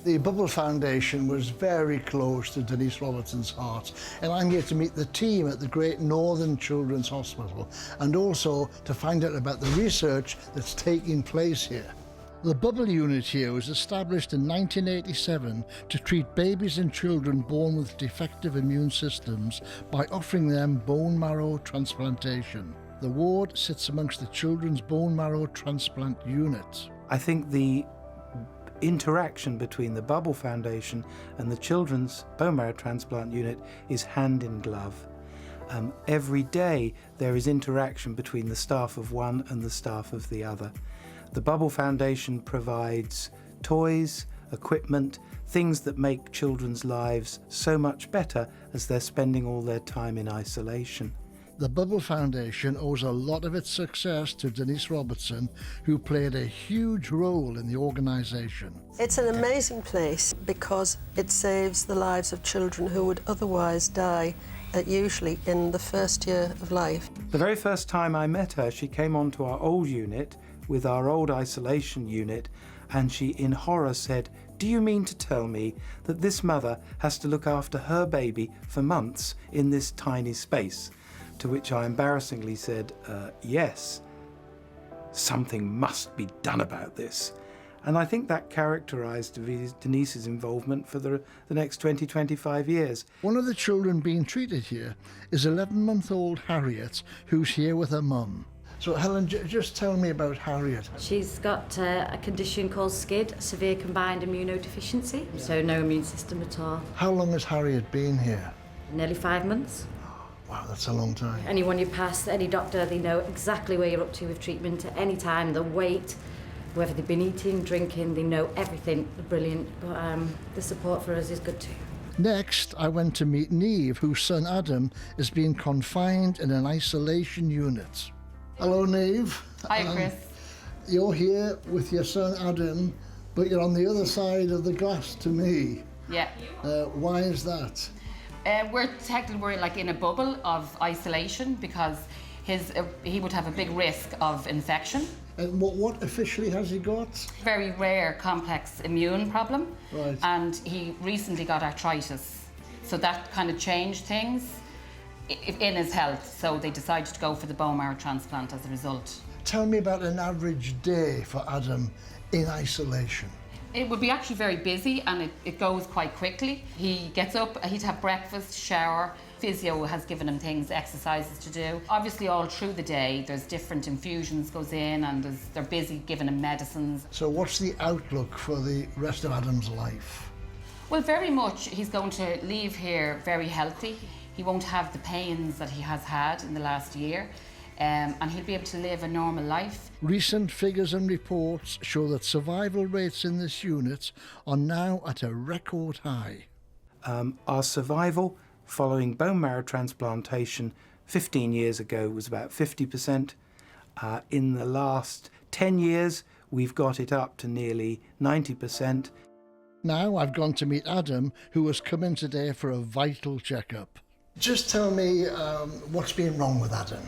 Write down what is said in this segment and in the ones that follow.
The Bubble Foundation was very close to Denise Robertson's heart, and I'm here to meet the team at the Great Northern Children's Hospital and also to find out about the research that's taking place here. The Bubble unit here was established in 1987 to treat babies and children born with defective immune systems by offering them bone marrow transplantation. The ward sits amongst the Children's Bone Marrow Transplant Unit. I think the interaction between the Bubble Foundation and the Children's Bone Marrow Transplant Unit is hand in glove. Every day there is interaction between the staff of one and the staff of the other. The Bubble Foundation provides toys, equipment, things that make children's lives so much better as they're spending all their time in isolation. The Bubble Foundation owes a lot of its success to Denise Robertson, who played a huge role in the organisation. It's an amazing place because it saves the lives of children who would otherwise die, usually in the first year of life. The very first time I met her, she came onto our old unit with our old isolation unit, and she in horror said, "Do you mean to tell me that this mother has to look after her baby for months in this tiny space?" To which I embarrassingly said, yes, something must be done about this. And I think that characterised Denise's involvement for the next 20-25 years. One of the children being treated here is 11-month-old Harriet, who's here with her mum. So Helen, just tell me about Harriet. She's got a condition called SCID, severe combined immunodeficiency, so no immune system at all. How long has Harriet been here? Nearly 5 months. Wow, that's a long time. Anyone you pass, any doctor, they know exactly where you're up to with treatment at any time, the weight, whether they've been eating, drinking, they know everything. They're brilliant, but the support for us is good too. Next, I went to meet Neve, whose son Adam is being confined in an isolation unit. Hello, Neve. Hi, Chris. You're here with your son Adam, but you're on the other side of the glass to me. Yeah. Why is that? We're like in a bubble of isolation because he would have a big risk of infection. And what officially has he got? Very rare complex immune problem. Right. And he recently got arthritis. So that kind of changed things in his health. So they decided to go for the bone marrow transplant as a result. Tell me about an average day for Adam in isolation. It would be actually very busy and it goes quite quickly. He gets up, he'd have breakfast, shower. Physio has given him things, exercises to do. Obviously all through the day there's different infusions goes in and they're busy giving him medicines. So what's the outlook for the rest of Adam's life? Well, very much he's going to leave here very healthy. He won't have the pains that he has had in the last year. And he'll be able to live a normal life. Recent figures and reports show that survival rates in this unit are now at a record high. Our survival following bone marrow transplantation 15 years ago was about 50%. In the last 10 years, we've got it up to nearly 90%. Now I've gone to meet Adam, who has come in today for a vital checkup. Just tell me what's been wrong with Adam.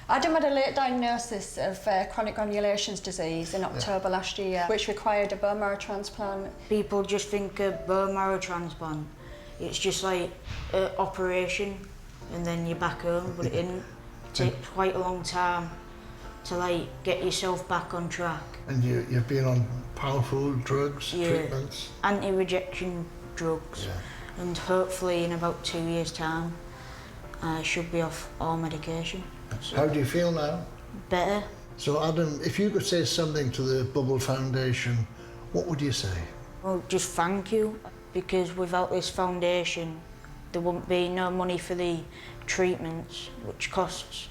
Adam had a late diagnosis of chronic granulations disease in October last year, which required a bone marrow transplant. People just think of bone marrow transplant. It's just like an operation and then you're back home, but it didn't. It takes quite a long time to like get yourself back on track. And you've been on powerful drugs, treatments? Anti-rejection drugs, and hopefully in about 2 years' time I should be off all medication. How do you feel now? Better. So Adam, if you could say something to the Bubble Foundation, what would you say? Well, just thank you, because without this foundation there wouldn't be no money for the treatments, which costs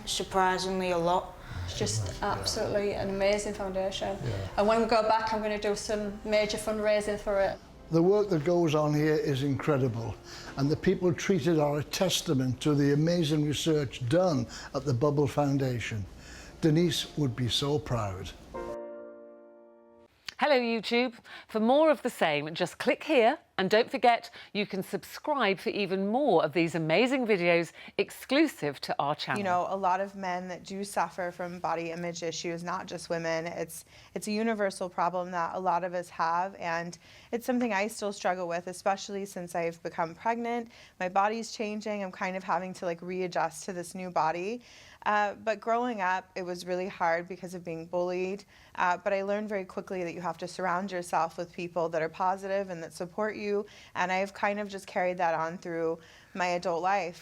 surprisingly a lot. It's just absolutely an amazing foundation. And when we go back, I'm going to do some major fundraising for it. The work that goes on here is incredible, and the people treated are a testament to the amazing research done at the Bubble Foundation. Denise would be so proud. Hello YouTube. For more of the same, just click here And don't forget, you can subscribe for even more of these amazing videos exclusive to our channel. You know, a lot of men that do suffer from body image issues, not just women, it's a universal problem that a lot of us have, and it's something I still struggle with, especially since I've become pregnant. My body's changing. I'm kind of having to like readjust to this new body. But growing up, it was really hard because of being bullied. But I learned very quickly that you have to surround yourself with people that are positive and that support you. And I've kind of just carried that on through my adult life.